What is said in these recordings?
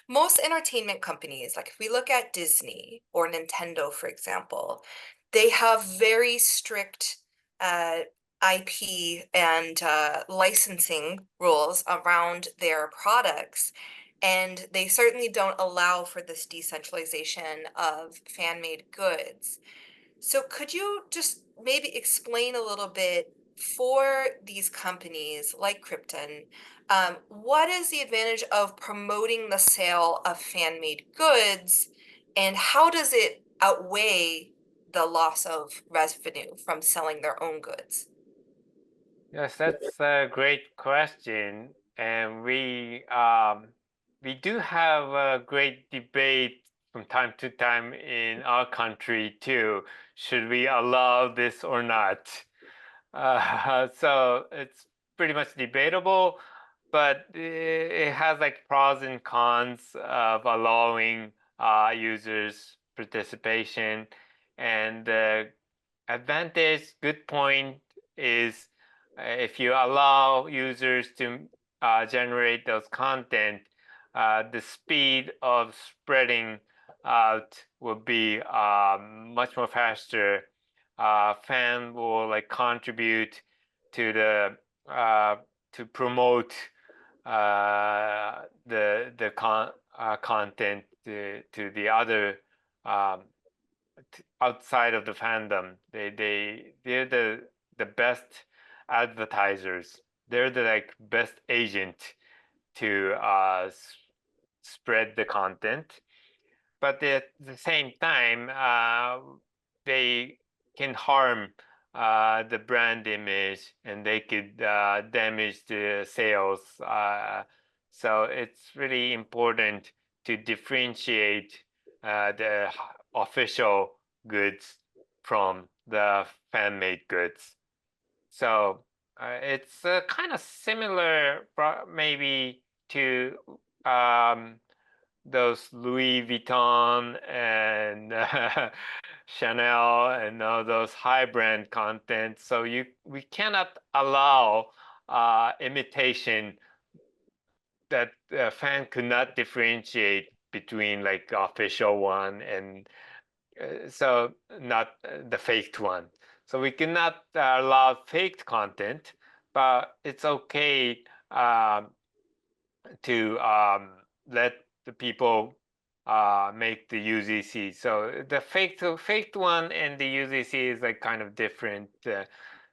most entertainment companies, like if we look at Disney or Nintendo, for example, they have very strict IP and licensing rules around their products. And they certainly don't allow for this decentralization of fan-made goods. So could you just maybe explain a little bit for these companies like Krypton, what is the advantage of promoting the sale of fan-made goods, and how does it outweigh the loss of revenue from selling their own goods? Yes, that's a great question, and we do have a great debate from time to time in our country too. Should we allow this or not? So it's pretty much debatable, but it has like pros and cons of allowing users participation, and the advantage, good point is if you allow users to generate those content, the speed of spreading out will be much more faster. Fan will like contribute to the to promote the content to the other outside of the fandom. They're the best advertisers. They're the like best agent to spread the content. But at the same time, they can harm the brand image, and they could damage the sales. So it's really important to differentiate the official goods from the fan-made goods. So it's kind of similar, maybe to those Louis Vuitton and Chanel and all those high brand content. So we cannot allow imitation that a fan could not differentiate between like official one and so not the faked one. So we cannot allow faked content, but it's okay to let the people make the UGC. So the faked one and the UGC is like kind of different.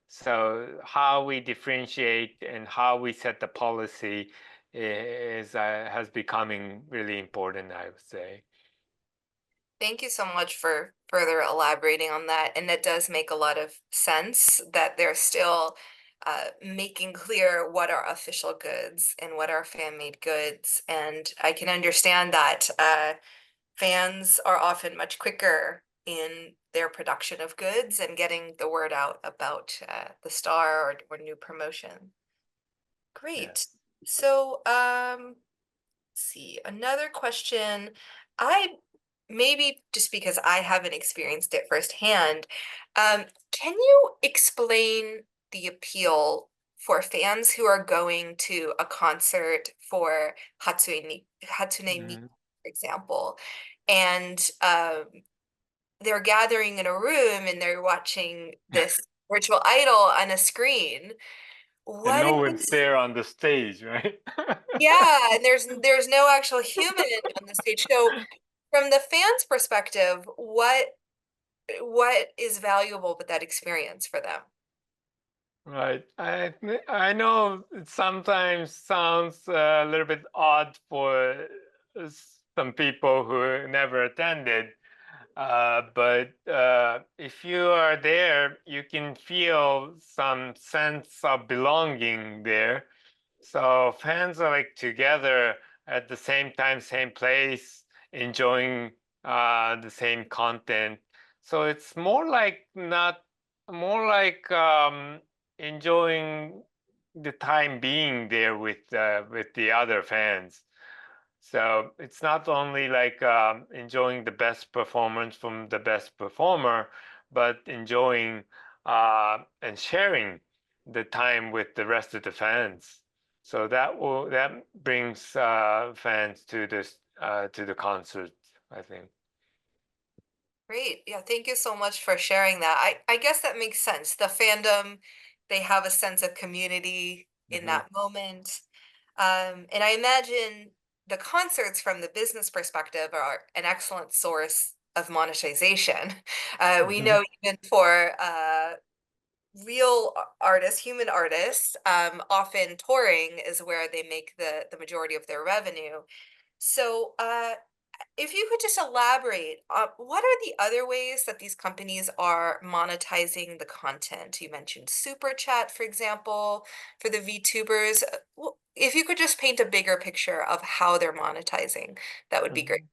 So how we differentiate and how we set the policy is has becoming really important, I would say. Thank you so much for further elaborating on that. And it does make a lot of sense that they're still making clear what are official goods and what are fan-made goods. And I can understand that fans are often much quicker in their production of goods and getting the word out about the star or new promotion. Yeah. Great. So, let's see, another question. I maybe just because I haven't experienced it firsthand, can you explain the appeal for fans who are going to a concert for Hatsune Miku, Mhm. for example, and they're gathering in a room and they're watching this virtual idol on a screen? And What no one's is there on the stage, right? Yeah, and there's no actual human on the stage. So from the fans' perspective, what is valuable with that experience for them? Right. I know it sometimes sounds a little bit odd for some people who never attended, but if you are there, you can feel some sense of belonging there. So fans are like together at the same time, same place, enjoying the same content. So it's more like not more like enjoying the time being there with the other fans. So it's not only like enjoying the best performance from the best performer, but enjoying and sharing the time with the rest of the fans. So that brings fans to this to the concert, I think. Great. Yeah, thank you so much for sharing that. I guess that makes sense. The fandom, they have a sense of community in Hmm. that moment. And I imagine the concerts from the business perspective are an excellent source of monetization. We Hmm. know even for real artists, human artists, often touring is where they make the majority of their revenue. So, if you could just elaborate, what are the other ways that these companies are monetizing the content? You mentioned Super Chat, for example, for the VTubers. If you could just paint a bigger picture of how they're monetizing, that would be great. Hmm.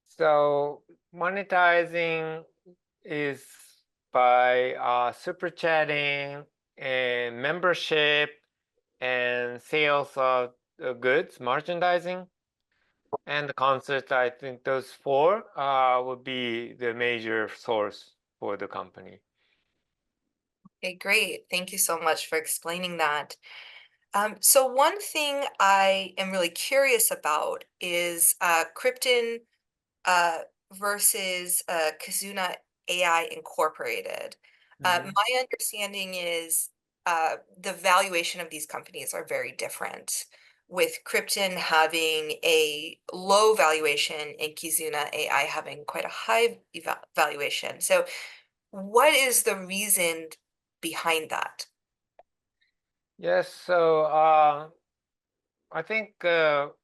So monetizing is by super chatting and membership and sales of goods, merchandising, and the concert. I think those four would be the major source for the company. Okay, great. Thank you so much for explaining that. So one thing I am really curious about is Krypton uh, versus Kazuna AI Incorporated. Hmm. My understanding is the valuation of these companies are very different, with Krypton having a low valuation and Kizuna AI having quite a high valuation. So, what is the reason behind that? Yes, so I think the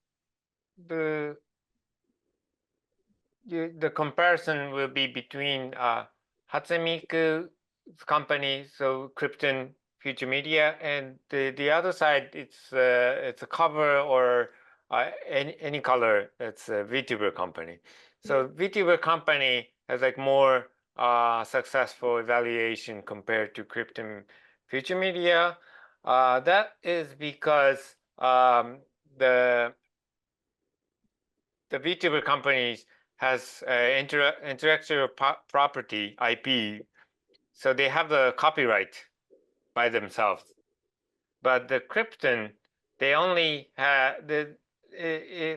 the comparison will be between Hatsune Miku company, so Krypton Future Media, and the other side, it's a cover or any color. It's a VTuber company. So VTuber company has like more successful evaluation compared to Krypton Future Media. That is because the the VTuber companies has intellectual property (IP), so they have the copyright by themselves. But the Krypton, they only have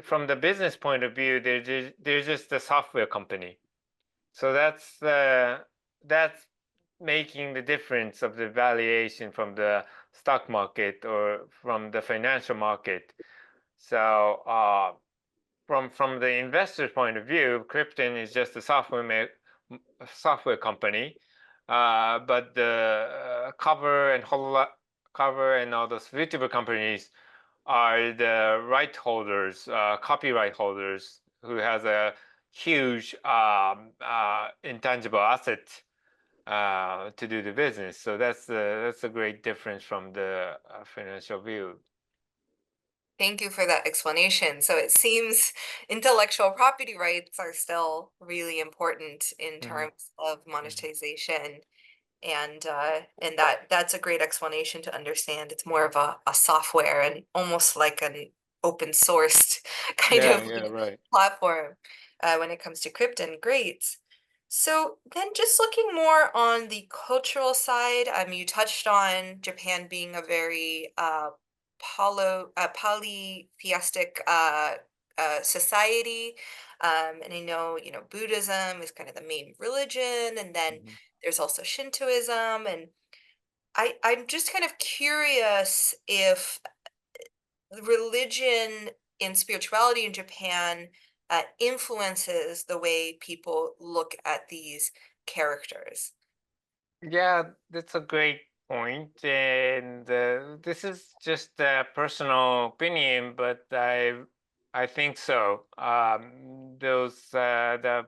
from the business point of view, they're just a software company. So that's making the difference of the valuation from the stock market or from the financial market. So from the investor's point of view, Krypton is just a software company, but the cover and all those VTuber companies are the right holders, copyright holders, who has a huge intangible asset to do the business. So that's a great difference from the financial view. Thank you for that explanation. So it seems intellectual property rights are still really important in Hmm. terms of Hmm. monetization. And that's a great explanation to understand. It's more of a software and almost like an open sourced kind Yeah, of yeah, right. platform when it comes to Krypton. Great. So then just looking more on the cultural side, you touched on Japan being a very polytheistic society. And I know, Buddhism is kind of the main religion, and then Mhm. there's also Shintoism. And I'm just kind of curious if religion and spirituality in Japan influences the way people look at these characters. Yeah, that's a great point, and this is just a personal opinion, but I think so. The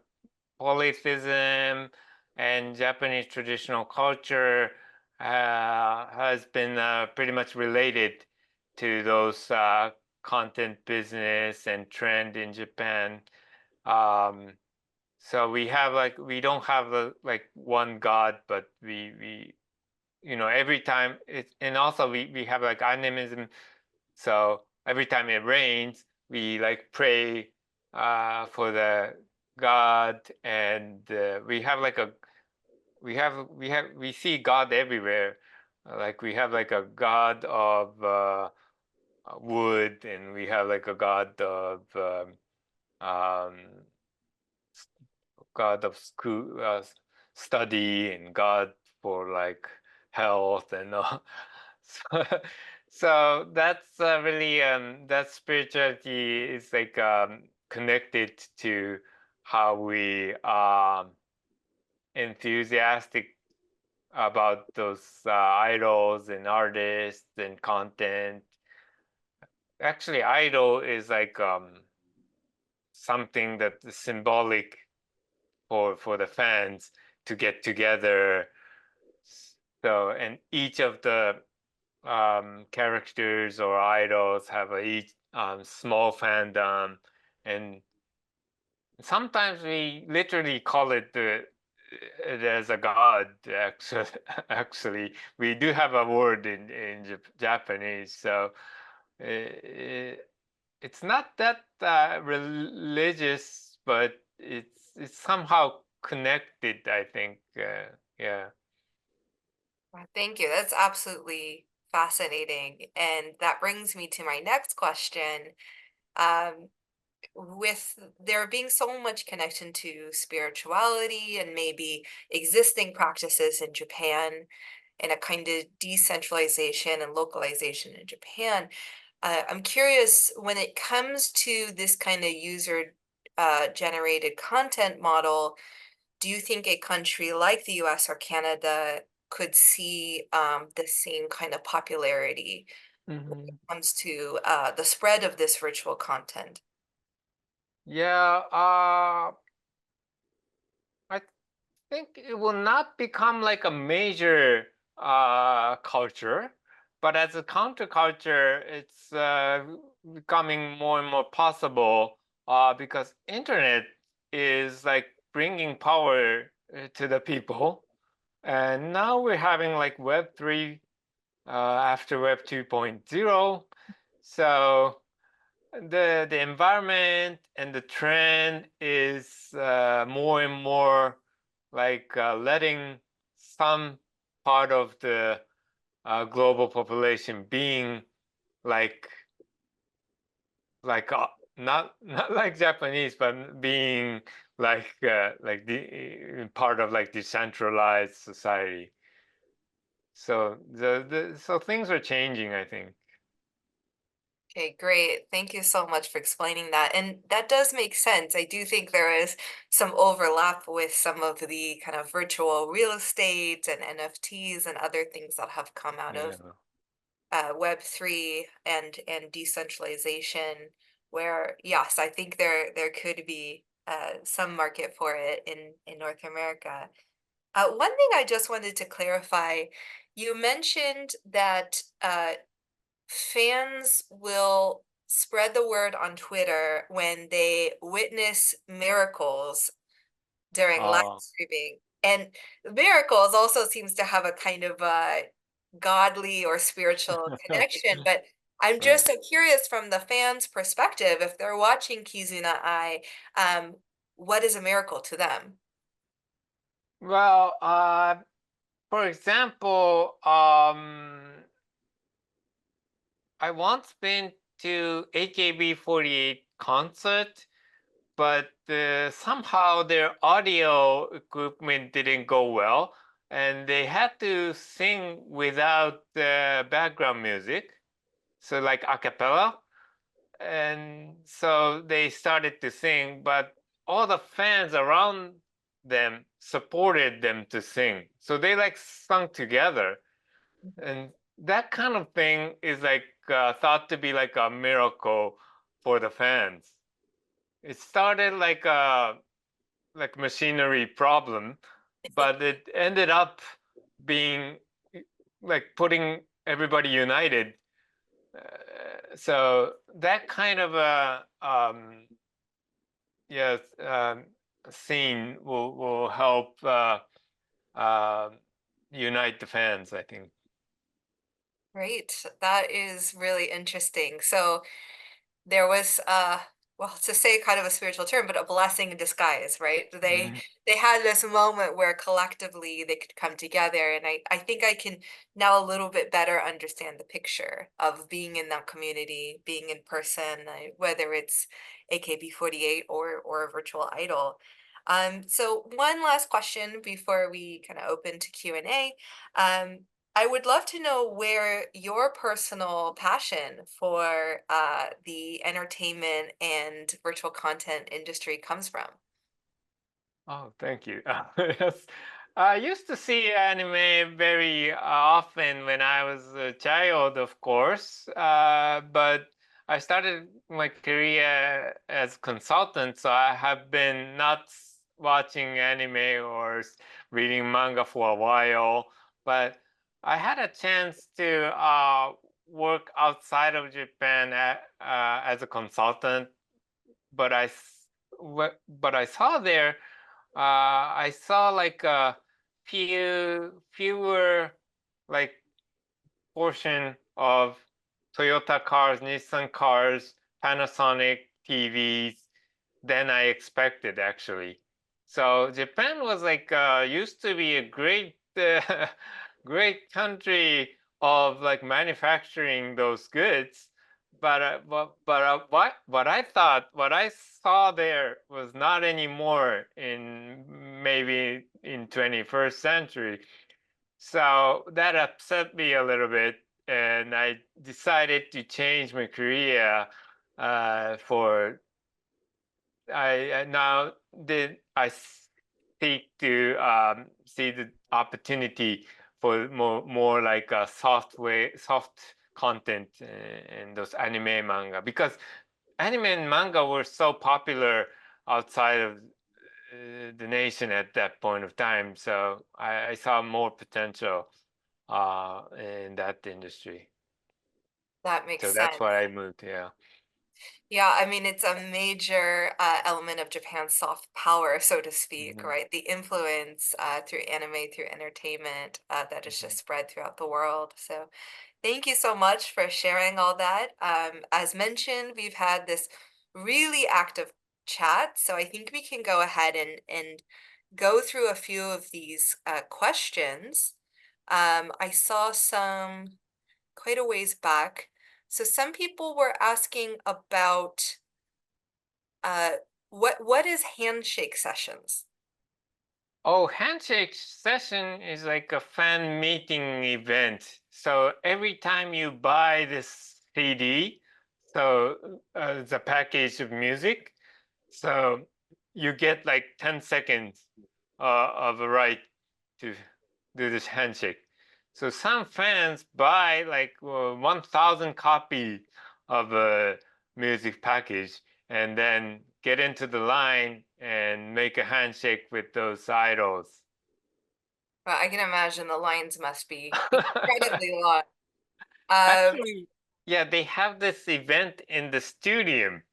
polytheism and Japanese traditional culture has been pretty much related to those content business and trend in Japan. Um, so we don't have like one God, but we every time it, and also we have like animism. So every time it rains, we like pray for the God, and we have like a we see God everywhere. Like we have like a God of wood, and we have like a God of um, God of school, study, and God for like health and all. So, so that's really that spirituality is like connected to how we enthusiastic about those idols and artists and content. Actually, idol is like something that is symbolic for the fans to get together. So, and each of the characters or idols have each small fandom, and sometimes we literally call it it as a god. Actually, actually, we do have a word in Japanese, so it's not that religious, but it's somehow connected, I think. Yeah. Thank you. That's absolutely fascinating. And that brings me to my next question. Um, with there being so much connection to spirituality and maybe existing practices in Japan and a kind of decentralization and localization in Japan, I'm curious when it comes to this kind of user generated content model, do you think a country like the US or Canada could see the same kind of popularity when it Mhm. comes to the spread of this virtual content? Yeah, I think it will not become like a major culture, but as a counterculture, it's becoming more and more possible because internet is like bringing power to the people, and now we're having like Web 3 after Web 2.0. So the environment and the trend is more and more like letting some part of the global population being like like not like Japanese, but being like the part of like decentralized society. So so things are changing, I think. Okay, great. Thank you so much for explaining that. And that does make sense. I do think there is some overlap with some of the kind of virtual real estate and NFTs and other things that have come out of Yeah. Web3 and decentralization, where yes, I think there could be some market for it in North America. One thing I just wanted to clarify, you mentioned that fans will spread the word on Twitter when they witness miracles during live Uh, streaming. And miracles also seems to have a kind of a godly or spiritual connection. But I'm right. just so curious from the fans' perspective, if they're watching Kizuna Ai, what is a miracle to them? Well, for example, I once been to AKB48 concert, but somehow their audio equipment didn't go well, and they had to sing without the background music, so like a cappella. And so they started to sing, but all the fans around them supported them to sing. So they like sung together. And that kind of thing is like thought to be like a miracle for the fans. It started like a machinery problem, but it ended up being like putting everybody united. So that kind of a yes scene will help uh, unite the fans, I think. Right, that is really interesting. So there was well, to say kind of a spiritual term, but a blessing in disguise, right? They Mhm. they had this moment where collectively they could come together, and I think I can now a little bit better understand the picture of being in that community, being in person, whether it's AKB48 or a virtual idol. So one last question before we kind of open to Q&A. I would love to know where your personal passion for the entertainment and virtual content industry comes from. Oh, thank you. Yes. I used to see anime very often when I was a child, of course, but I started my career as consultant, so I have been not watching anime or reading manga for a while, but I had a chance to work outside of Japan as a consultant, but but I saw there I saw like a fewer like portion of Toyota cars, Nissan cars, Panasonic TVs than I expected actually. So Japan was like used to be a great great country of like manufacturing those goods, but what I saw there was not anymore in maybe in 21st century. So that upset me a little bit, and I decided to change my career for I now did I seek to see the opportunity for more like a soft content in those anime manga, because anime and manga were so popular outside of the nation at that point of time. So I saw more potential in that industry. That makes So that's sense. why I moved. Yeah. Yeah, I mean, it's a major element of Japan's soft power, so to speak, Hmm. right? The influence through anime, through entertainment that is Hmm. just spread throughout the world. So thank you so much for sharing all that. As mentioned, we've had this really active chat, so I think we can go ahead and go through a few of these questions. I saw some quite a ways back. So some people were asking about uh, what is handshake sessions? Oh, handshake session is like a fan meeting event. So every time you buy this CD, so the package of music, so you get like 10 seconds of a right to do this handshake. So some fans buy like 1,000 copy of a music package and then get into the line and make a handshake with those idols. Well, I can imagine the lines must be incredibly long. Um, Actually, yeah, they have this event in the stadium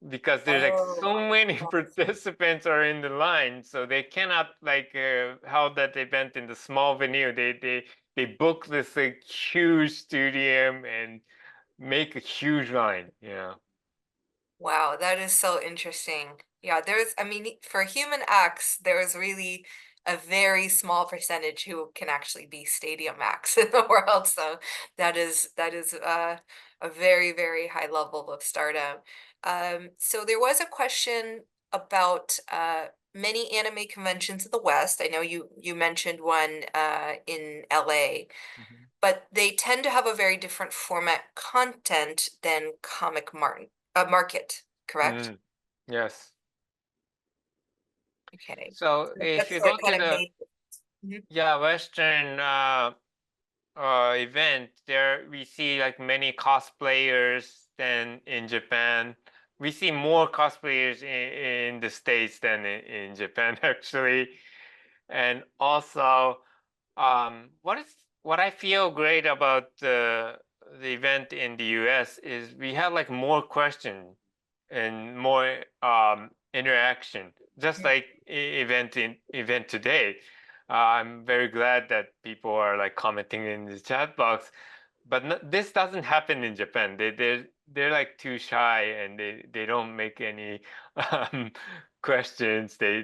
because there's like so oh, many participants are in the line, so they cannot like hold that event in the small venue. They book this like huge stadium and make a huge line. Yeah. wow, that is so interesting. Yeah, I mean, for human acts, there's really a very small percentage who can actually be stadium acts in the world. So that is a very, very high level of stardom. So there was a question about many anime conventions in the West. I know you mentioned one in LA, Mhm. but they tend to have a very different format content than market, correct? Mm, yes. Okay. So So if that's you the go to kind of the main. Mhm. Western event, there we see like many cosplayers than in Japan. We see more cosplayers in the States than in Japan actually. And also, what I feel great about the event in the US is we have like more questions and more interaction, just like event today. I'm very glad that people are like commenting in the chat box, but this doesn't happen in Japan. They're like too shy and they don't make any um, questions. They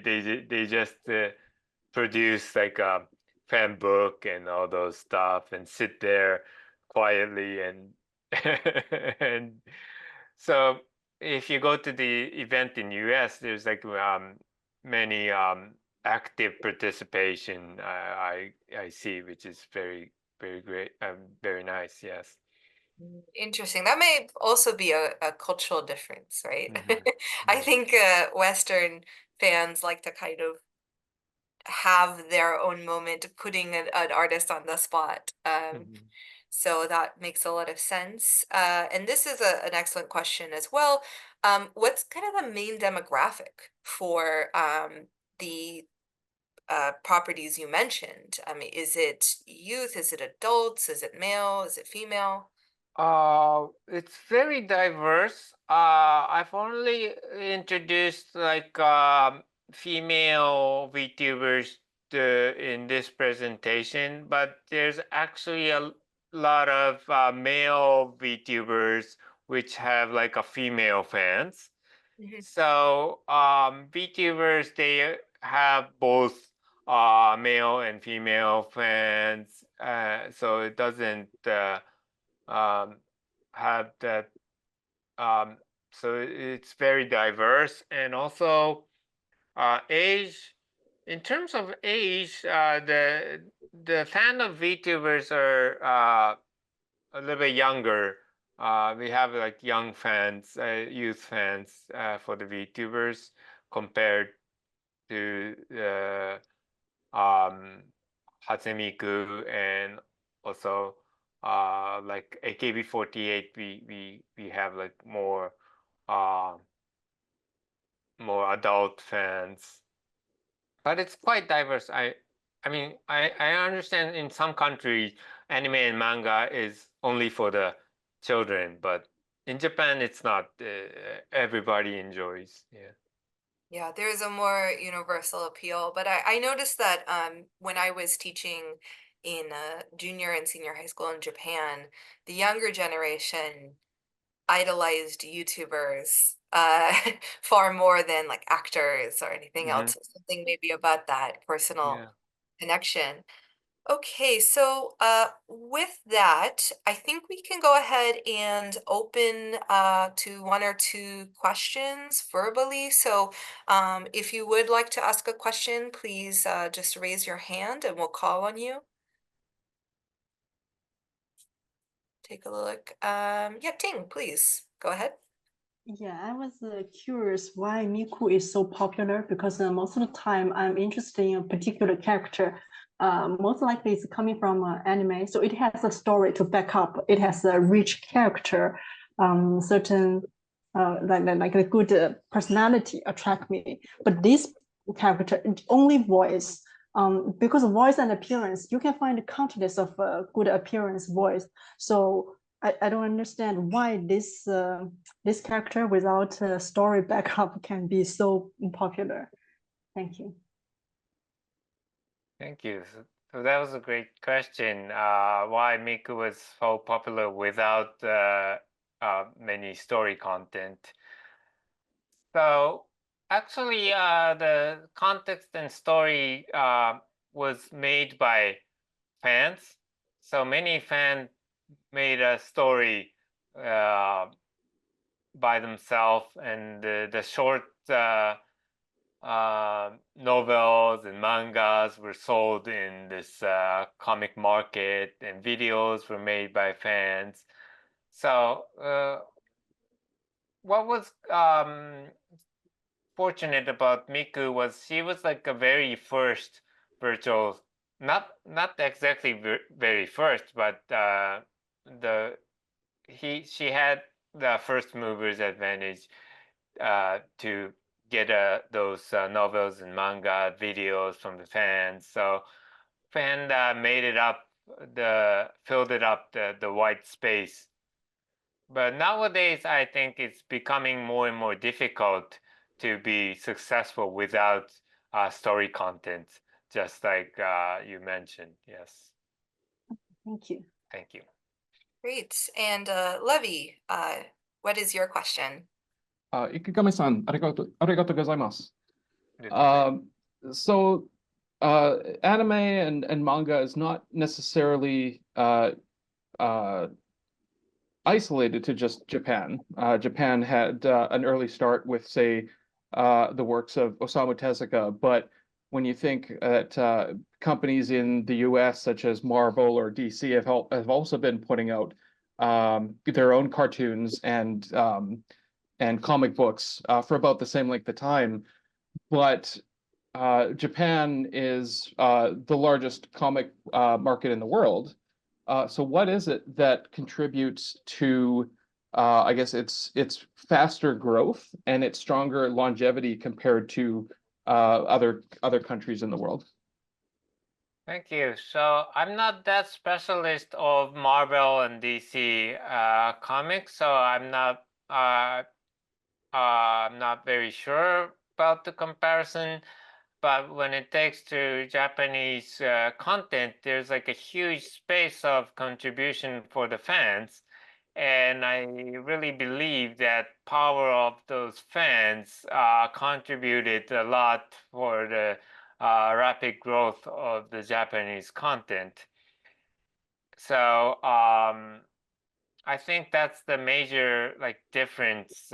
just produce like a fan book and all those stuff and sit there quietly and and so. if you go to the event in US, there's like many active participation I see, which is very great, very nice. Yes. Interesting. That may also be a cultural difference, right? Hmm. I Yeah. think Western fans like to kind of have their own moment putting an artist on the spot. Hmm. So that makes a lot of sense. And this is an excellent question as well. What's kind of the main demographic for the properties you mentioned? I mean, is it youth? Is it adults? Is it male? Is it female? It's very diverse. I've only introduced like female VTubers in this presentation, but there's actually a lot of male VTubers which have like a female fans. Mhm. So VTubers, they have both male and female fans, so it doesn't um, have that. Um, so it's very diverse, and also age. In terms of age, the fan of VTubers are a little bit younger. We have like young fans, youth fans for the VTubers compared to the Hatsune Miku and also like AKB48. We have like uh more adult fans, but it's quite diverse. I mean, I understand in some countries anime and manga is only for the children, but in Japan it's not. Everybody enjoys. Yeah. Yeah, there's a more universal appeal, but I noticed that when I was teaching in junior and senior high school in Japan, the younger generation idolized YouTubers far more than like actors or anything Hmm. else. Something maybe about that personal Yeah. connection. Okay, so with that, I think we can go ahead and open to one or two questions verbally. So if you would like to ask a question, please just raise your hand and we'll call on you. Take a look. Yeah, Ting, please go ahead. Yeah, I was curious why Miku is so popular because most of the time I'm interested in a particular character. Most likely it's coming from anime, so it has a story to back up. It has a rich character, certain like a good personality attract me. But this character, only voice, because of voice and appearance, you can find countless of good appearance voice. So I don't understand why this character without a story backup can be so popular. Thank you. Thank you. So that was a great question. Why Miku was so popular without many story content. So actually, the context and story was made by fans. So many fans made a story uh, by themselves, and the short novels and mangas were sold in this comic market, and videos were made by fans. So what was fortunate about Miku was she was like a very first virtual, not exactly very first, but the she had the first movers advantage to get those novels and manga videos from the fans. So fan made it up, the filled it up the white space. But nowadays, I think it's becoming more and more difficult to be successful without story content, just like you mentioned. Yes. Thank you. Thank you. Great. And Levy, what is your question? 池上さん、ありがとうございます。Good morning. So anime and manga is not necessarily isolated to just Japan. Japan had an early start with, say, the works of Osamu Tezuka, but when you think that companies in the US, such as Marvel or DC, have also been putting out their own cartoons and comic books for about the same length of time, but Japan is the largest comic market in the world. So what is it that contributes to, I guess, its faster growth and its stronger longevity compared to other countries in the world? Thank you. So I'm not that specialist of Marvel and DC comics, so I'm not very sure about the comparison. But when it takes to Japanese content, there's like a huge space of contribution for the fans. And I really believe that power of those fans contributed a lot for the rapid growth of the Japanese content. So I think that's the major like difference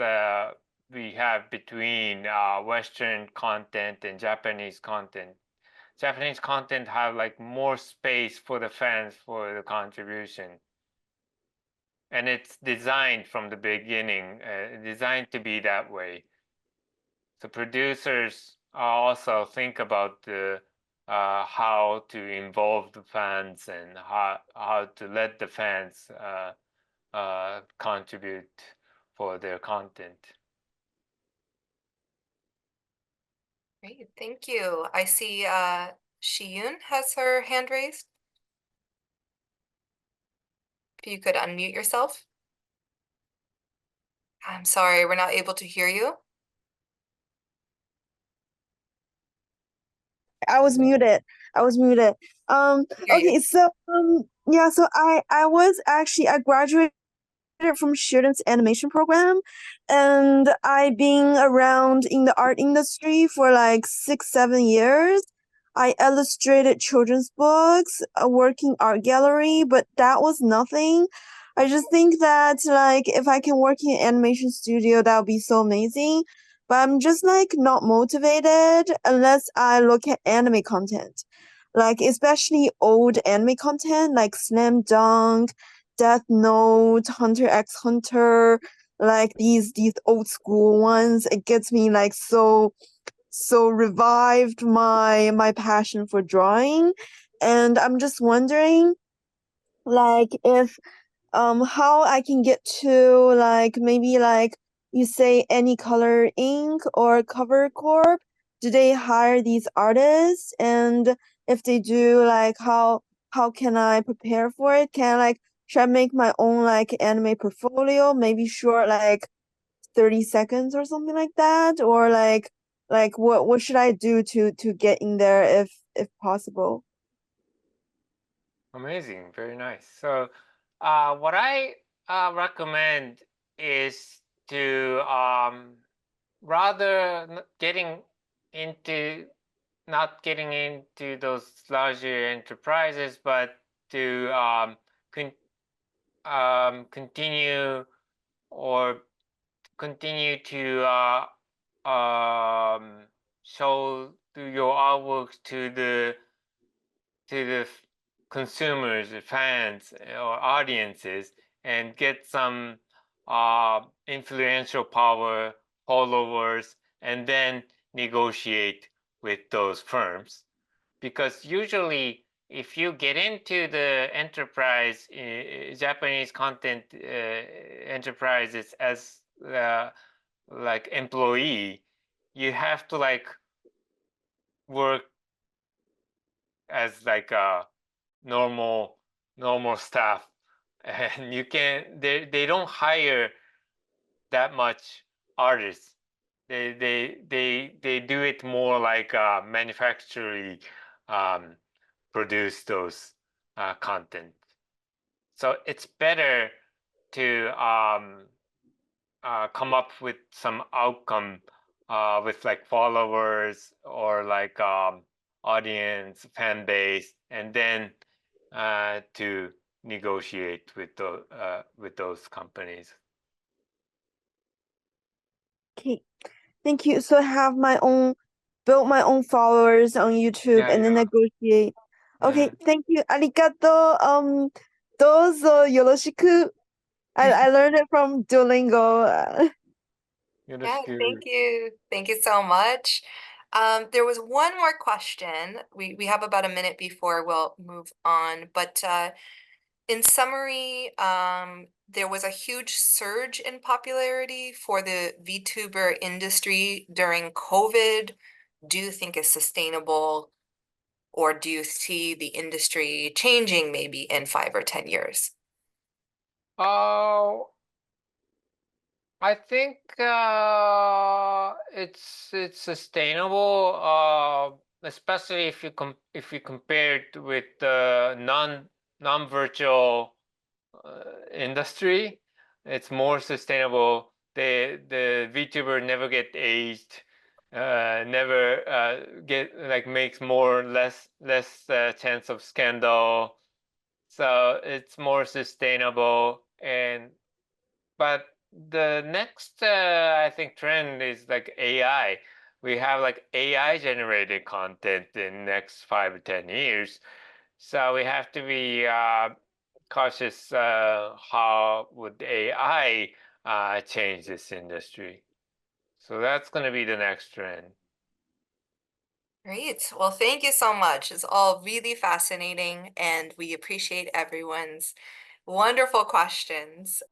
we have between Western content and Japanese content. Japanese content have like more space for the fans for the contribution. And it's designed from the beginning, designed to be that way. So producers also think about the how to involve the fans and how to let the fans contribute for their content. Great, thank you. I see Shiyun has her hand raised. If you could unmute yourself. I'm sorry, we're not able to hear you. I was muted. Hear you. Okay, so yeah, so I graduated from students animation program, and I've been around in the art industry for like 6-7 years. I illustrated children's books, working art gallery, but that was nothing. I just think that like if I can work in an animation studio, that would be so amazing. But I'm just like not motivated unless I look at anime content. Like especially old anime content like Slam Dunk, Death Note, Hunter x Hunter, like these old school ones. It gets me like so revived my passion for drawing. And I'm just wondering like if how I can get to like maybe like you say Any Color Ink or Cover Corp. Do they hire these artists? And if they do, like how can I prepare for it? Can I like should I make my own like anime portfolio? Maybe short like 30 seconds or something like that? Or like what should I do to get in there if possible? Amazing, very nice. So what I recommend is to rather not getting into those larger enterprises, but to continue to show your artworks to the consumers, fans, or audiences, and get some influential power, followers, and then negotiate with those firms. Because usually, if you get into the enterprise, Japanese content enterprises as like employee, you have to like work as like a normal staff, and you can they don't hire that much artists. They do it more like manufacturing produce those content. So it's better to come up with some outcome with like followers or like audience, fan base, and then to negotiate with those companies. Okay, thank you. So I have my own, built my own followers on YouTube Yeah, and then yeah. negotiate. Okay, Yeah. thank you. Arigato. Dozo yoroshiku. I learned it from Duolingo. Yeah, Yoroshiku. thank you. Thank you so much. There was one more question. We have about a minute before we'll move on, but in summary, there was a huge surge in popularity for the VTuber industry during COVID. Do you think it's sustainable, or do you see the industry changing maybe in 5 or 10 years? Oh, I think it's sustainable, especially if you compare it with the non-virtual industry. It's more sustainable. The VTuber never get aged, never get like makes less chance of scandal. So it's more sustainable. But the next I think trend is like AI. We have like AI generated content in next 5 to 10 years. So we have to be cautious how would AI change this industry. So that's going to be the next trend. Great. Well, thank you so much. It's all really fascinating, and we appreciate everyone's wonderful questions.